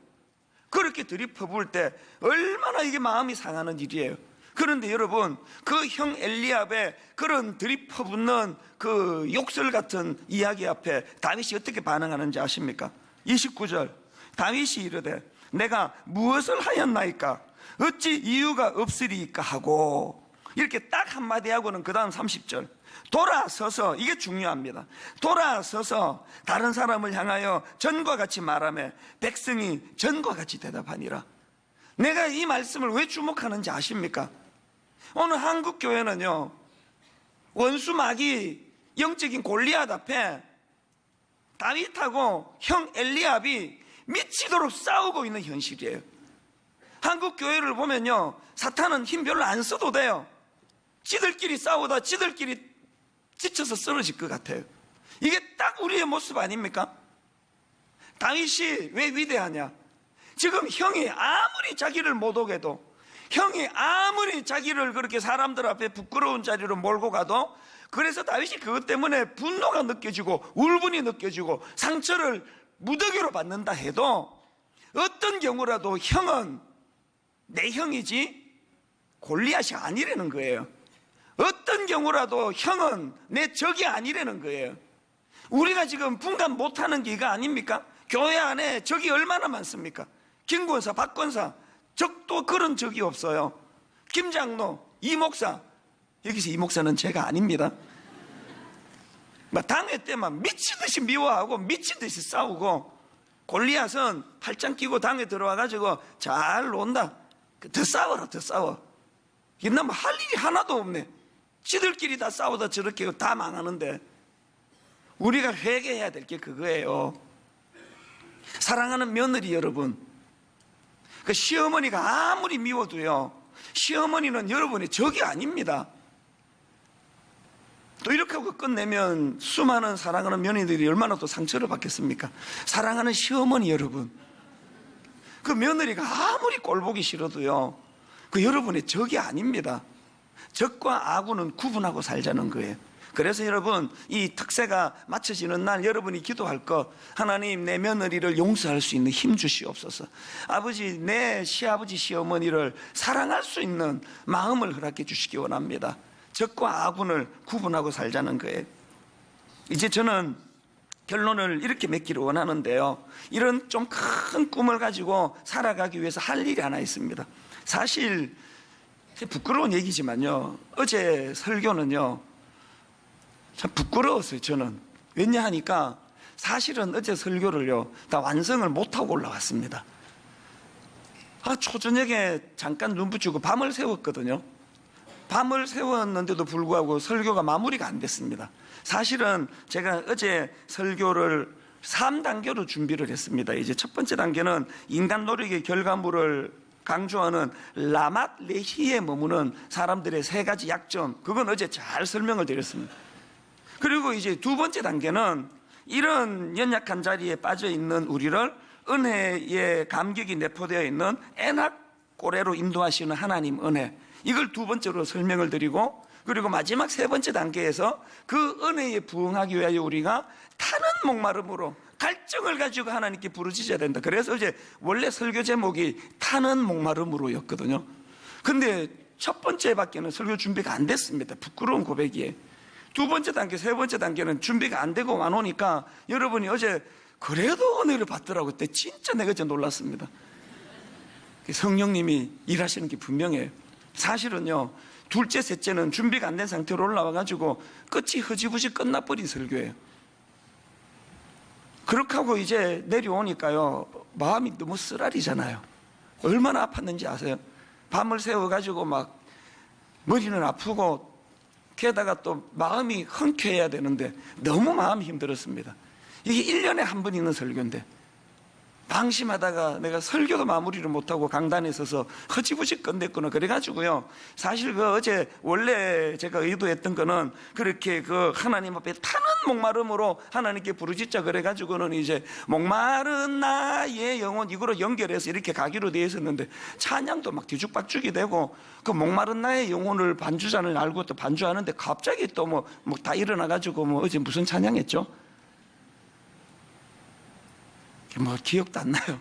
그렇게 들이퍼부을 때 얼마나 이게 마음이 상하는 일이에요. 그런데 여러분, 그 형 엘리압의 그런 들이퍼붓는 그 욕설 같은 이야기 앞에 다윗이 어떻게 반응하는지 아십니까? 29절 다윗이 이르되 내가 무엇을 하였나이까? 어찌 이유가 없으리까 하고, 이렇게 딱 한마디 하고는 그 다음 30절 돌아서서, 이게 중요합니다. 돌아서서 다른 사람을 향하여 전과 같이 말하며 백성이 전과 같이 대답하니라. 내가 이 말씀을 왜 주목하는지 아십니까? 오늘 한국교회는요, 원수 마귀 영적인 골리앗 앞에 다윗하고 형 엘리압이 미치도록 싸우고 있는 현실이에요. 한국 교회를 보면요, 사탄은 힘 별로 안 써도 돼요. 지들끼리 싸우다 지들끼리 지쳐서 쓰러질 것 같아요. 이게 딱 우리의 모습 아닙니까? 다윗이 왜 위대하냐? 지금 형이 아무리 자기를 모독해도, 형이 아무리 자기를 그렇게 사람들 앞에 부끄러운 자리로 몰고 가도 그래서 다윗이 그것 때문에 분노가 느껴지고 울분이 느껴지고 상처를 무더기로 받는다 해도 어떤 경우라도 형은 내 형이지 골리앗이 아니라는 거예요. 어떤 경우라도 형은 내 적이 아니라는 거예요. 우리가 지금 분간 못하는 게 이거 아닙니까? 교회 안에 적이 얼마나 많습니까? 김권사, 박권사, 적도 그런 적이 없어요. 김장로, 이 목사, 여기서 이 목사는 제가 아닙니다. 막 당회 때만 미치듯이 미워하고 미치듯이 싸우고, 골리앗은 팔짱 끼고 당에 들어와가지고 잘 논다. 더 싸워라, 더 싸워. 이놈 할 일이 하나도 없네. 지들끼리 다 싸우다 저렇게 다 망하는데. 우리가 회개해야 될 게 그거예요. 사랑하는 며느리 여러분, 그 시어머니가 아무리 미워도요, 시어머니는 여러분의 적이 아닙니다. 또 이렇게 하고 끝내면 수많은 사랑하는 며느리들이 얼마나 또 상처를 받겠습니까? 사랑하는 시어머니 여러분, 그 며느리가 아무리 꼴보기 싫어도요, 그 여러분의 적이 아닙니다. 적과 악우는 구분하고 살자는 거예요. 그래서 여러분, 이 특세가 맞춰지는 날 여러분이 기도할 것, 하나님 내 며느리를 용서할 수 있는 힘 주시옵소서. 아버지, 내 시아버지 시어머니를 사랑할 수 있는 마음을 허락해 주시기 원합니다. 적과 악운을 구분하고 살자는 거예요. 이제 저는 결론을 이렇게 맺기를 원하는데요, 이런 좀 큰 꿈을 가지고 살아가기 위해서 할 일이 하나 있습니다. 사실 부끄러운 얘기지만요, 어제 설교는요 참 부끄러웠어요. 저는 왜냐 하니까 사실은 어제 설교를요 다 완성을 못하고 올라왔습니다. 초저녁에 잠깐 눈 붙이고 밤을 새웠거든요. 밤을 새웠는데도 불구하고 설교가 마무리가 안 됐습니다. 사실은 제가 어제 설교를 3단계로 준비를 했습니다. 이제 첫 번째 단계는 인간 노력의 결과물을 강조하는 라맛 레히에 머무는 사람들의 세 가지 약점, 그건 어제 잘 설명을 드렸습니다. 그리고 이제 두 번째 단계는 이런 연약한 자리에 빠져 있는 우리를 은혜의 감격이 내포되어 있는 에낙고레로 인도하시는 하나님 은혜, 이걸 두 번째로 설명을 드리고, 그리고 마지막 세 번째 단계에서 그 은혜에 부응하기 위하여 우리가 타는 목마름으로 갈증을 가지고 하나님께 부르짖어야 된다. 그래서 어제 원래 설교 제목이 타는 목마름으로 였거든요. 근데 첫 번째밖에는 설교 준비가 안 됐습니다. 부끄러운 고백이에요. 두 번째 단계, 세 번째 단계는 준비가 안 되고 안 오니까 여러분이 어제 그래도 은혜를 받더라고요. 그때 진짜 내가 진짜 놀랐습니다. 성령님이 일하시는 게 분명해요. 사실은요, 둘째, 셋째는 준비가 안 된 상태로 올라와가지고 끝이 흐지부지 끝나버린 설교예요. 그렇게 하고 이제 내려오니까요, 마음이 너무 쓰라리잖아요. 얼마나 아팠는지 아세요? 밤을 새워가지고 막 머리는 아프고 게다가 또 마음이 흔쾌해야 되는데 너무 마음이 힘들었습니다. 이게 1년에 한 번 있는 설교인데 방심하다가 내가 설교도 마무리를 못하고 강단에 서서 허지부지 끝냈구나. 그래가지고요, 사실 그 어제 원래 제가 의도했던 거는 그렇게 그 하나님 앞에 타는 목마름으로 하나님께 부르짖자 그래가지고는 이제 목마른 나의 영혼 이거로 연결해서 이렇게 가기로 되어 있었는데 찬양도 막 뒤죽박죽이 되고 그 목마른 나의 영혼을 반주자는 알고 또 반주하는데 갑자기 또 뭐 다 일어나가지고 뭐 어제 무슨 찬양했죠? 뭐 기억도 안 나요.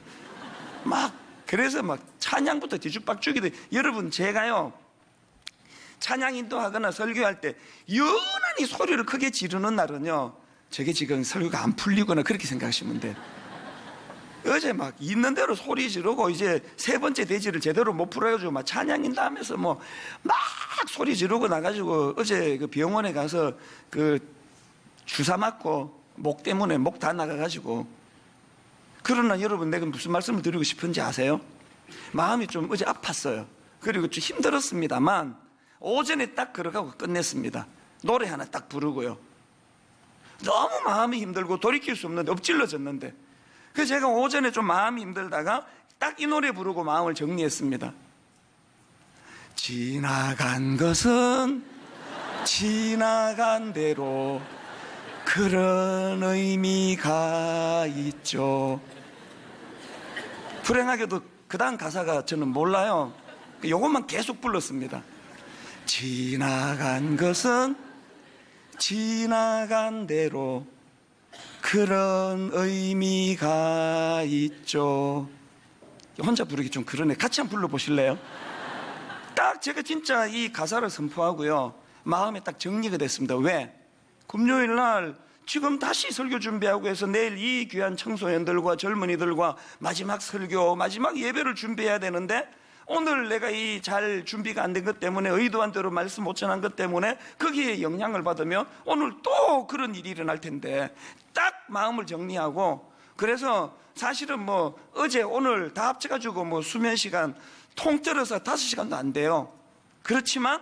막 그래서 막 찬양부터 뒤죽박죽이 돼. 여러분, 제가요 찬양 인도하거나 설교할 때 유난히 소리를 크게 지르는 날은요, 저게 지금 설교가 안 풀리거나 그렇게 생각하시면 돼요. 어제 막 있는 대로 소리 지르고 이제 세 번째 대지를 제대로 못 풀어가지고 막 찬양 인도하면서 뭐 막 소리 지르고 나가지고 어제 그 병원에 가서 그 주사 맞고 목 때문에 목 다 나가가지고. 그러나 여러분, 내가 무슨 말씀을 드리고 싶은지 아세요? 마음이 좀 어제 아팠어요. 그리고 좀 힘들었습니다만 오전에 딱 걸어가고 끝냈습니다. 노래 하나 딱 부르고요. 너무 마음이 힘들고 돌이킬 수 없는데 엎질러졌는데, 그래서 제가 오전에 좀 마음이 힘들다가 딱 이 노래 부르고 마음을 정리했습니다. 지나간 것은 지나간 대로 그런 의미가 있죠. 불행하게도 그 다음 가사가 저는 몰라요. 요것만 계속 불렀습니다. 지나간 것은 지나간 대로 그런 의미가 있죠. 혼자 부르기 좀 그러네. 같이 한번 불러보실래요? 딱 제가 진짜 이 가사를 선포하고요, 마음에 딱 정리가 됐습니다. 왜? 금요일 날 지금 다시 설교 준비하고 해서 내일 이 귀한 청소년들과 젊은이들과 마지막 설교, 마지막 예배를 준비해야 되는데, 오늘 내가 이 잘 준비가 안 된 것 때문에, 의도한 대로 말씀 못 전한 것 때문에 거기에 영향을 받으면 오늘 또 그런 일이 일어날 텐데, 딱 마음을 정리하고, 그래서 사실은 뭐 어제 오늘 다 합쳐가지고 뭐 수면 시간 통틀어서 5시간도 안 돼요. 그렇지만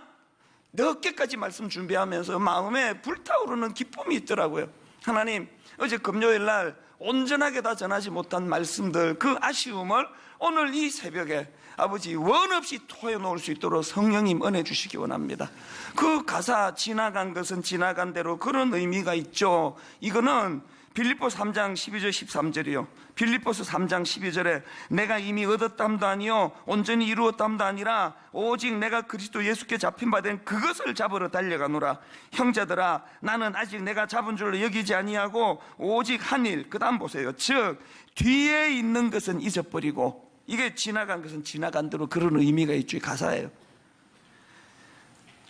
늦게까지 말씀 준비하면서 마음에 불타오르는 기쁨이 있더라고요. 하나님, 어제 금요일 날 온전하게 다 전하지 못한 말씀들, 그 아쉬움을 오늘 이 새벽에 아버지 원 없이 토해놓을 수 있도록 성령님 은혜 주시기 원합니다. 그 가사 지나간 것은 지나간 대로 그런 의미가 있죠. 이거는 빌립보서 3장 12절 13절이요. 빌립보서 3장 12절에 내가 이미 얻었담도 아니요 온전히 이루었담도 아니라 오직 내가 그리스도 예수께 잡힌 바 된 그것을 잡으러 달려가노라. 형제들아, 나는 아직 내가 잡은 줄로 여기지 아니하고 오직 한 일, 그 다음 보세요. 즉 뒤에 있는 것은 잊어버리고, 이게 지나간 것은 지나간 대로 그런 의미가 있죠. 이 가사예요.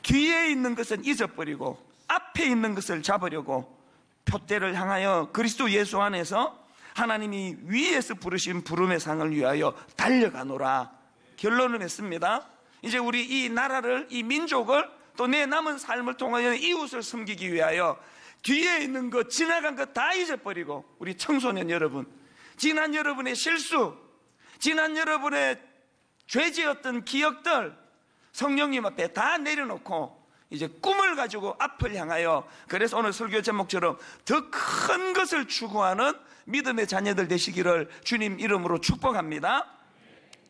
뒤에 있는 것은 잊어버리고 앞에 있는 것을 잡으려고 표대를 향하여 그리스도 예수 안에서 하나님이 위에서 부르신 부름의 상을 위하여 달려가노라. 결론을 냈습니다. 이제 우리 이 나라를, 이 민족을, 또 내 남은 삶을 통하여 이웃을 섬기기 위하여 뒤에 있는 것, 지나간 것 다 잊어버리고, 우리 청소년 여러분, 지난 여러분의 실수, 지난 여러분의 죄지었던 기억들 성령님 앞에 다 내려놓고 이제 꿈을 가지고 앞을 향하여, 그래서 오늘 설교 제목처럼 더 큰 것을 추구하는 믿음의 자녀들 되시기를 주님 이름으로 축복합니다.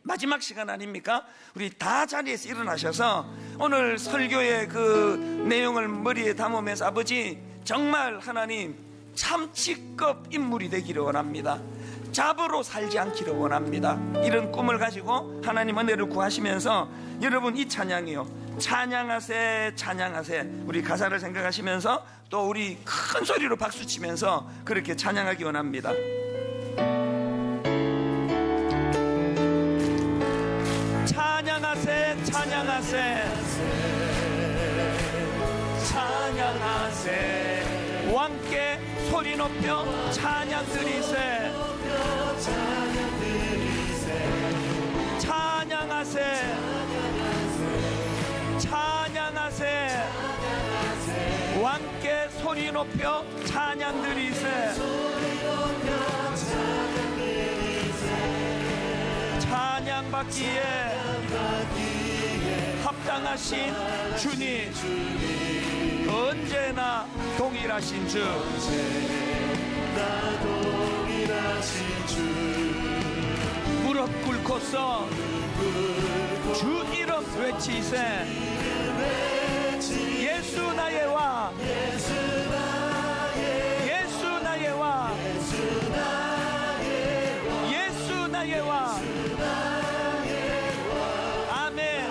마지막 시간 아닙니까? 우리 다 자리에서 일어나셔서 오늘 설교의 그 내용을 머리에 담으면서, 아버지 정말 하나님 참치급 인물이 되기를 원합니다. 잡으로 살지 않기를 원합니다. 이런 꿈을 가지고 하나님 은혜를 구하시면서 여러분 이 찬양이요, 찬양하세 찬양하세, 우리 가사를 생각하시면서 또 우리 큰 소리로 박수 치면서 그렇게 찬양하기 원합니다. 찬양하세 찬양하세 찬양하세, 왕께 소리 높여 찬양 드리세. 찬양하세 찬양하세, 왕께 소리 높여 찬양 드리세. 찬양 받기에 합당하신 주님, 언제나 동일하신 주, 무릎 꿇고서 주 이름 외치세. 예수 나의 왕, 예수 나의 왕, 예수 나의 왕. 아멘.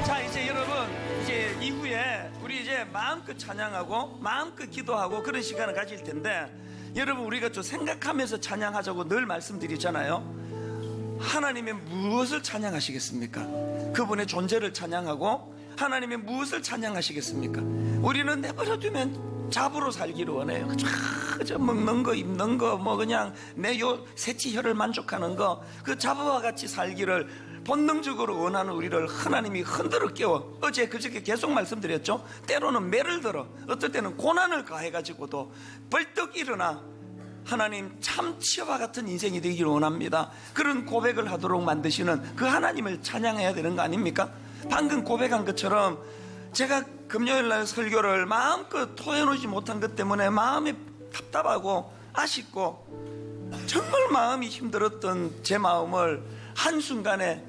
자, 이제 여러분, 이제 이후에 우리 이제 마음껏 찬양하고 마음껏 기도하고 그런 시간을 가질 텐데, 여러분 우리가 좀 생각하면서 찬양하자고 늘 말씀드리잖아요. 하나님의 무엇을 찬양하시겠습니까? 그분의 존재를 찬양하고 하나님의 무엇을 찬양하시겠습니까? 우리는 내버려두면 잡으로 살기를 원해요. 그저 먹는 거, 입는 거, 뭐 그냥 내 요 새치혀를 만족하는 거, 그 잡으와 같이 살기를 본능적으로 원하는 우리를 하나님이 흔들어 깨워. 어제 그저께 계속 말씀드렸죠. 때로는 매를 들어, 어떨 때는 고난을 가해가지고도 벌떡 일어나 하나님 참치와 같은 인생이 되기를 원합니다. 그런 고백을 하도록 만드시는 그 하나님을 찬양해야 되는 거 아닙니까? 방금 고백한 것처럼 제가 금요일날 설교를 마음껏 토해놓지 못한 것 때문에 마음이 답답하고 아쉽고 정말 마음이 힘들었던 제 마음을 한순간에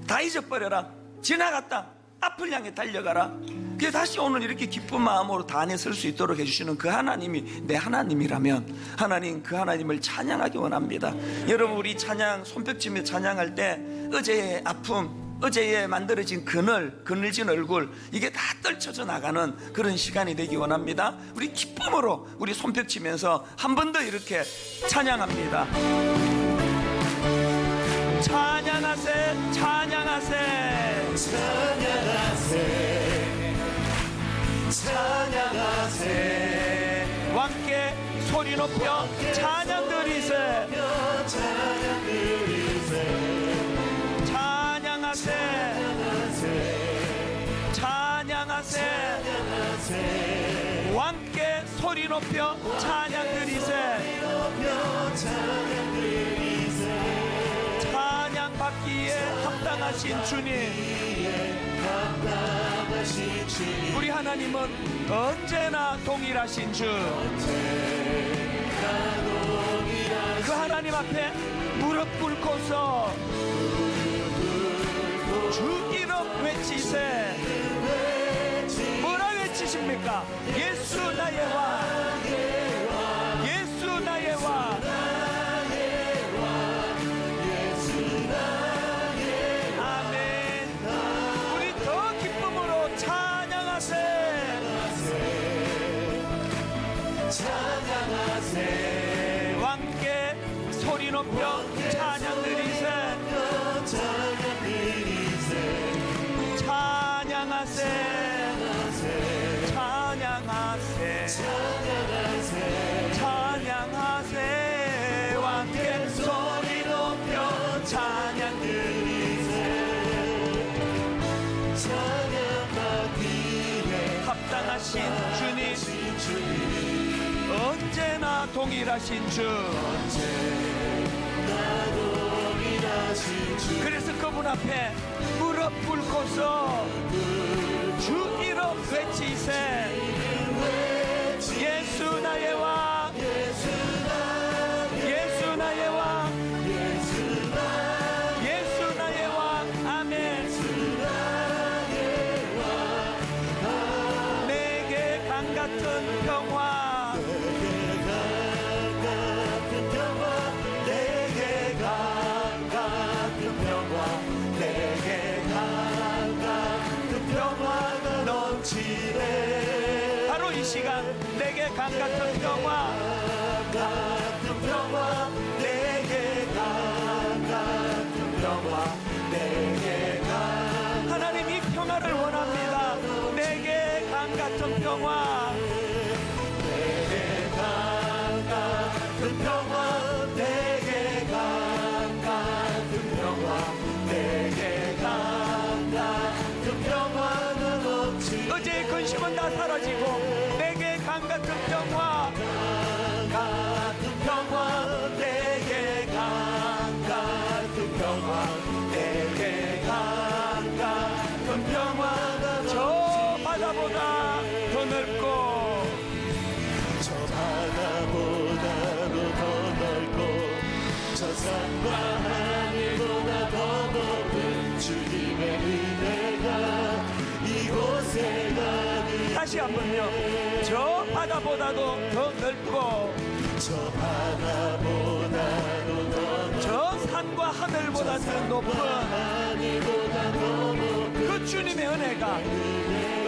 다 잊어버려라, 지나갔다, 앞을 향해 달려가라. 그게 다시 오늘 이렇게 기쁜 마음으로 다 안에 설 수 있도록 해주시는 그 하나님이 내 하나님이라면, 하나님 그 하나님을 찬양하기 원합니다. 여러분 우리 찬양 손뼉치며 찬양할 때 어제의 아픔, 어제에 만들어진 그늘진 얼굴, 이게 다 떨쳐져 나가는 그런 시간이 되기 원합니다. 우리 기쁨으로 우리 손뼉치면서 한 번 더 이렇게 찬양합니다. 찬양하세, 찬양하세, 찬양하세, 찬양하세. 왕께 소리 높여 찬양 드리세, 찬양하세, 찬양하세. 왕께 소리 높여 찬양 드리세, 찬양 받기에 합당하신 주님. 우리 하나님은 언제나 동일하신 주. 그 하나님 앞에 무릎 꿇고서 주 이름 외치세. 뭐라 외치십니까? 예수 나의 왕, 예수 나의 왕. 아멘. 우리 더 기쁨으로 찬양하세, 찬양하세. 왕께 소리 높여 찬양 드리세, 찬양하세, 찬양하세, 찬양하세. 왕께 소리 높여 찬양 드리세, 찬양받기에 합당하신 주님. 언제나 동일하신 주. 그래서 그분 앞에 무릎 꿇고서 주 이름 외치세. 예수 나의 왕, 예수 나의 왕, 예수 나의 왕. 아멘. 내게 강 같은 평화, 바로 이 시간 내게 강 같은 평화, 같은 평화, 내게 강 같은 평화, 내게 강. 하나님 이 평화를 원합니다. 내게 강 같은 평화, 내게 강 같은 평화, 내게 강 같은 평화, 내게 강 같은 평화는 없지. 어제의 근심은 다 사라지고 내게 강 같은 평화, 같은 평화, 내게 강 같은 평화, 내게 강 같은 평화가 저 바다보다 더 넓고, 저 바다보다도 더 넓고, 저 산과 하늘보다 더 높은 주님의 은혜가 이곳에 가득. 다시 한번요. 저 바다보다도 더 넓고, 저 바다보다도 더 넓고, 저 산과 하늘보다 더 높은 그 주님의 은혜가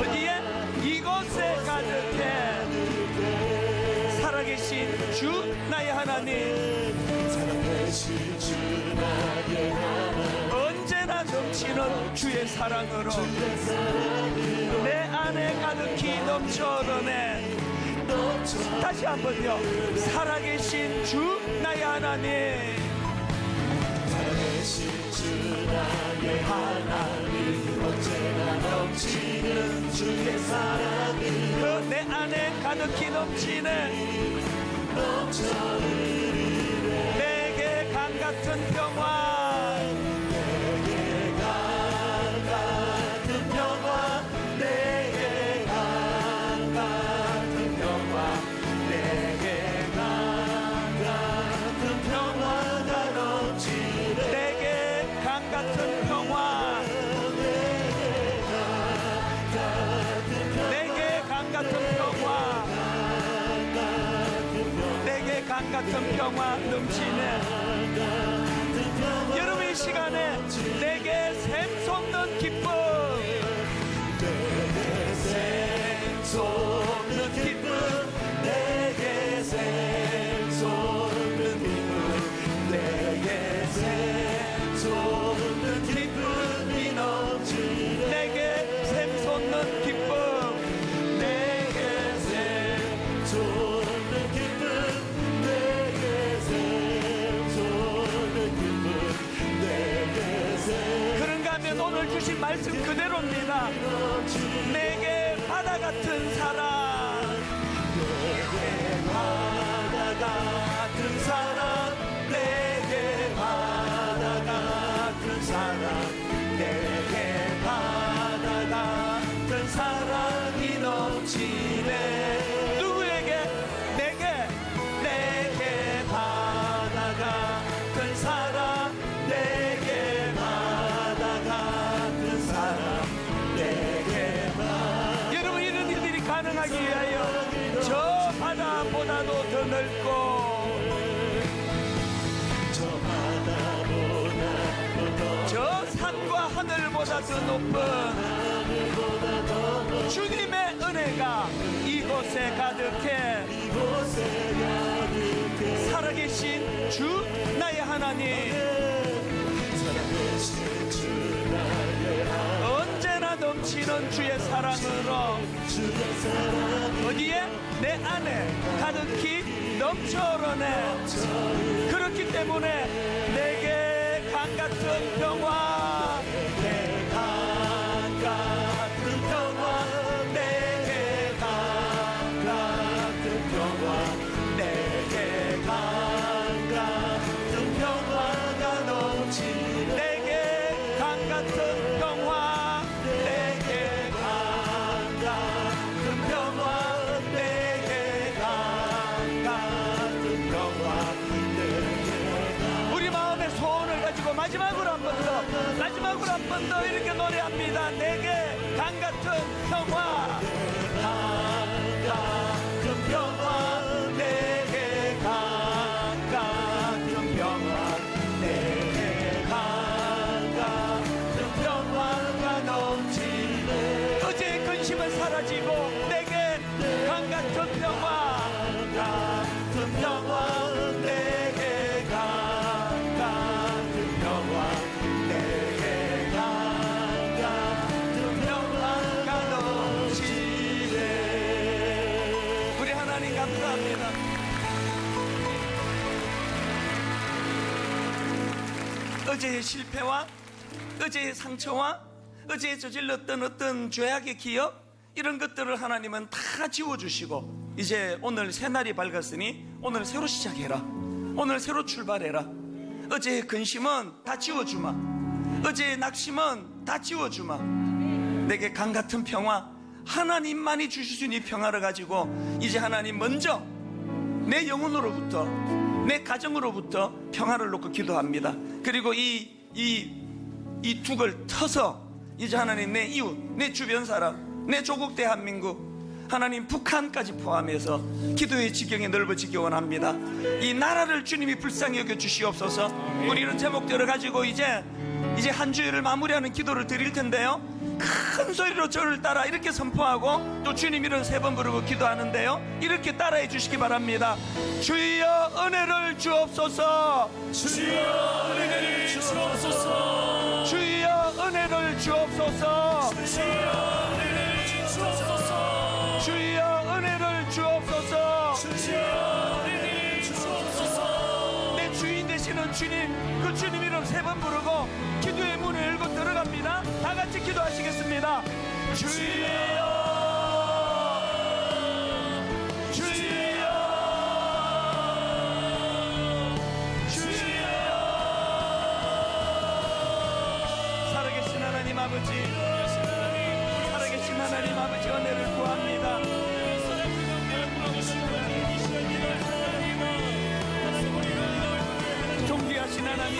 어디에? 이곳에 가득해. 살아계신 주 나의 하나님, 살아계신 주 나의 하나님, 언제나 넘치는 주의 사랑으로 내 안에 가득히 넘쳐오르네. 다시 한번요. 살아계신 주 나의 하나님, 살아계신 주 나의 하나님, 언제나 넘치는 주의 사랑이 그 내 안에 가득히 넘치네. 내게 강 같은 평화, 내게 강 같은 평화, 내게 강 같은 평화, 내게 강 같은 평화가 넘치네. 내게 강 같은 평화, 내게 강 같은 평화, 내게 강 같은 평화 넘치네. 여러분 이 시간에 내게 샘솟는 기쁨, 내게 샘솟는 기쁨, 내게 샘솟는 기쁨, 내게 샘솟는 기쁨이 넘치네. 내게 샘솟는 기쁨, 내게 샘솟는 기쁨, 내게 샘솟는 기쁨, 내게 그런가 하면 오늘 주신 말씀 그대로입니다. 내게 바다 같은 사랑, 내게 바다 같은 사랑, 내게 바다 같은 사랑, 내게 바다 같은 사랑이 넘치네. 누구에게? 내게 바다 같은 사랑, 내게 바다 같은 사랑, 내게 여러분, 이런 일들이 가능하기 위하여 저 바다보다도 더 넓고 저 산과 하늘보다 더 높은 주님의 은혜가 이곳에 가득해. 살아계신 주 나의 하나님, 언제나 넘치는 주의 사랑으로 어디에? 내 안에 가득히 넘쳐오르네. 그렇기 때문에 내게 강 같은 평화, 내 강 같은 평화, 내게 강 같은 평화, 내게 강 같은 평화가 넘치네. 내게 강 같은 평화, 내게 강 같은 평화, 내게 강 같은 평화, 우리 마음의 소원을 가지고 마지막으로 한 번 더 이렇게 노래합니다. 내게 강 같은 평화, 강 같은 평화, 내게 강 같은 평화, 내게 강 같은 평화가 넘치네. 어제의 근심은 사라지고 내게 강 같은 평화, 같은 평화, 내게 강 같은 평화, 내게 강 같은 평화가 넘치네. 우리 하나님 감사합니다. 어제의 실패와 어제의 상처와 어제에 저질렀던 어떤 죄악의 기억, 이런 것들을 하나님은 다 지워주시고 이제 오늘 새날이 밝았으니 오늘 새로 시작해라, 오늘 새로 출발해라. 어제의 근심은 다 지워주마, 어제의 낙심은 다 지워주마. 내게 강 같은 평화, 하나님만이 주실 수 있는 이 평화를 가지고 이제 하나님 먼저 내 영혼으로부터, 내 가정으로부터 평화를 놓고 기도합니다. 그리고 이 둑을 터서 이제 하나님 내 이웃, 내 주변 사람, 내 조국 대한민국, 하나님 북한까지 포함해서 기도의 지경이 넓어지기 원합니다. 이 나라를 주님이 불쌍히 여겨 주시옵소서. 우리 이런 제목들을 가지고 이제 한 주일을 마무리하는 기도를 드릴 텐데요, 큰 소리로 저를 따라 이렇게 선포하고 또 주님 이름 3번 부르고 기도하는데요, 이렇게 따라해 주시기 바랍니다. 주여 은혜를 주옵소서, 주여 은혜를 주옵소서, 주여 은혜를 주옵소서, 주여 은혜를 주옵소서, 주여 은혜를 주옵소서, 주여 은혜를 주옵소서. 내 주인 되시는 주님, 그 주님 이름 3번 부르고 기도의 문을 열고 들어갑니다. 다 같이 기도하시겠습니다. 주여, 주여, 주여. 살아계신 하나님 아버지, 살아계신 하나님 아버지, 은혜를 구합니다. 존귀하신 하나님,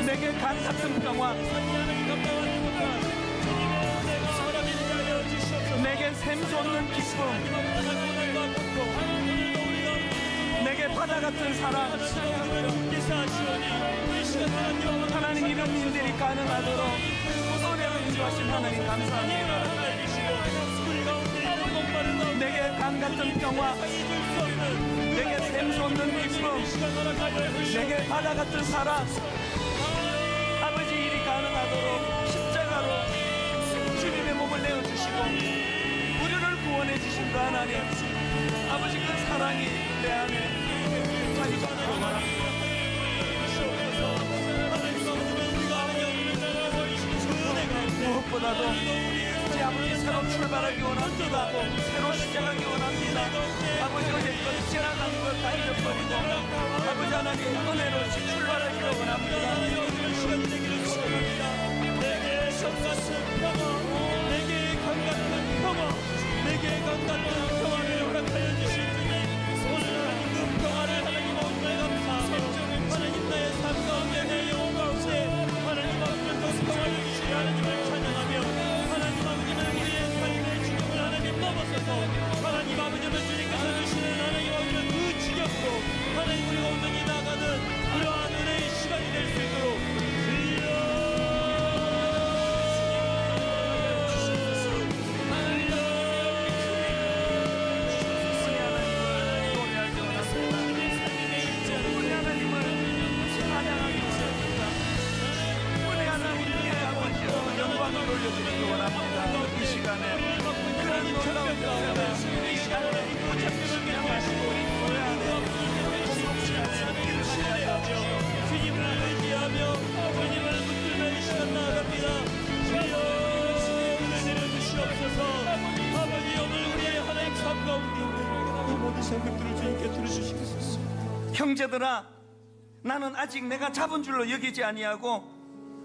내게 강 같은 평화, 내게 샘솟는 기쁨, 내게 바다 같은 사랑, 하나님 이런 일들이 가능하도록 은혜로 인도하신 하나님 감사합니다. 내게 강 같은 평화, 내게 샘솟는 기쁨, 내게 바다 같은 사랑, 아버지 일이 가능하도록 십자가로 주님의 몸을 내어주시고 우리를 구원해 주신 그 하나님, 아버지 그 사랑이 내 안에 자리잡기를 원합니다. 무엇보다도 제 아버지 새로 출발하기 원합니다. 새로 시작하기 원합니다. 아버지 어제껏 지나간 것 다 잊어버리고 아버지 하나님 은혜로 출발하기를 원합니다. 내게 성 같은 평화, 내게 강 같은 평화, 내게 강 같은 평화를 허락하여 주신 주님, 오늘 하나님 그 평화를 하나님 오늘 감사하며 하나님 나의 삶 가운데 내 영혼 가운데 하나님 아버지 그 평화를 주시니 하나님을 찬양하며 하나님 아버지는 우리의 삶의 죽음을 하나님 넘어서서 하나님 아버지는 주님께서 주시는 하나님 아버지는 그 지경으로 하나님 우리가 온전히 나가는 그러한 은혜의 시간이 될 수 있도록 돌려주시기 원합니다. 이 시간에 그런 놀라운 역사를 이 시간에 붙잡히시게 하시고 우리 안에 공동 시간에 일으키셔야죠. 주님을 의지하며 주님을 붙들며 이 시간 나아갑니다. 주여 은혜 내려주시옵소서. 아버지 오늘 우리의 하나님 삶 가운데 이 모든 생각들을 주님께 들어주시겠소서. 형제들아, 나는 아직 내가 잡은 줄로 여기지 아니하고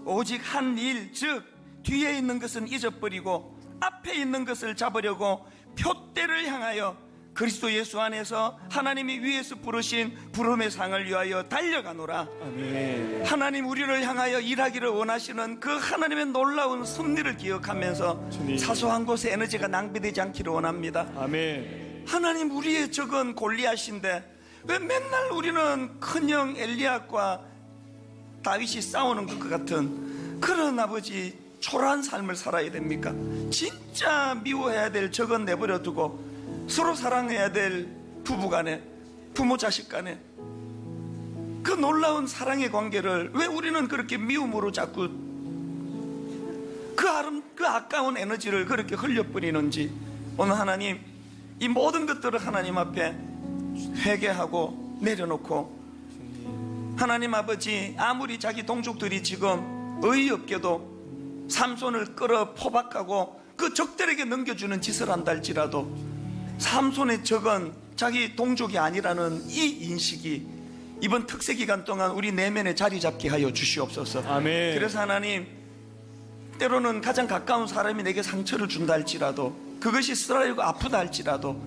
오직 한 일, 즉 뒤에 있는 것은 잊어버리고 앞에 있는 것을 잡으려고 표대를 향하여 그리스도 예수 안에서 하나님이 위에서 부르신 부름의 상을 위하여 달려가노라. 아멘. 하나님 우리를 향하여 일하기를 원하시는 그 하나님의 놀라운 섭리를 기억하면서 주님. 사소한 곳에 에너지가 낭비되지 않기를 원합니다. 아멘. 하나님 우리의 적은 골리앗인데 왜 맨날 우리는 큰형 엘리압과 다윗이 싸우는 것 같은 그런 아버지 초라한 삶을 살아야 됩니까? 진짜 미워해야 될 적은 내버려 두고 서로 사랑해야 될 부부간에, 부모 자식 간에 그 놀라운 사랑의 관계를 왜 우리는 그렇게 미움으로 자꾸 그 아까운 에너지를 그렇게 흘려버리는지, 오늘 하나님 이 모든 것들을 하나님 앞에 회개하고 내려놓고, 하나님 아버지 아무리 자기 동족들이 지금 어이없게도 삼손을 끌어 포박하고 그 적들에게 넘겨주는 짓을 한다 할지라도 삼손의 적은 자기 동족이 아니라는 이 인식이 이번 특세 기간 동안 우리 내면에 자리 잡게 하여 주시옵소서. 아멘. 그래서 하나님, 때로는 가장 가까운 사람이 내게 상처를 준다 할지라도, 그것이 쓰라리고 아프다 할지라도,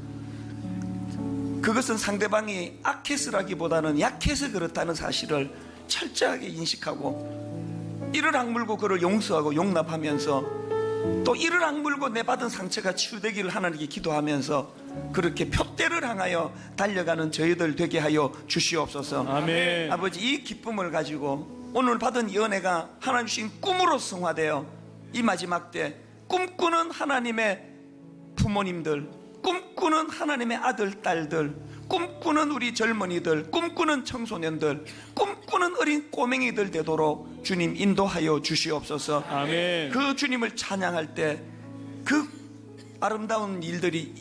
그것은 상대방이 악해서라기보다는 약해서 그렇다는 사실을 철저하게 인식하고 이를 악물고 그를 용서하고 용납하면서, 또 이를 악물고 내 받은 상처가 치유되기를 하나님께 기도하면서 그렇게 표대를 향하여 달려가는 저희들 되게 하여 주시옵소서. 아멘. 아버지, 이 기쁨을 가지고 오늘 받은 이 은혜가 하나님 주신 꿈으로 성화되어 이 마지막 때 꿈꾸는 하나님의 부모님들, 꿈꾸는 하나님의 아들, 딸들, 꿈꾸는 우리 젊은이들, 꿈꾸는 청소년들, 꿈꾸는 어린 꼬맹이들 되도록 주님 인도하여 주시옵소서. 아멘. 그 주님을 찬양할 때 그 아름다운 일들이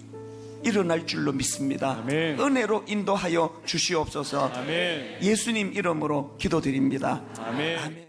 일어날 줄로 믿습니다. 아멘. 은혜로 인도하여 주시옵소서. 아멘. 예수님 이름으로 기도드립니다. 아멘. 아멘.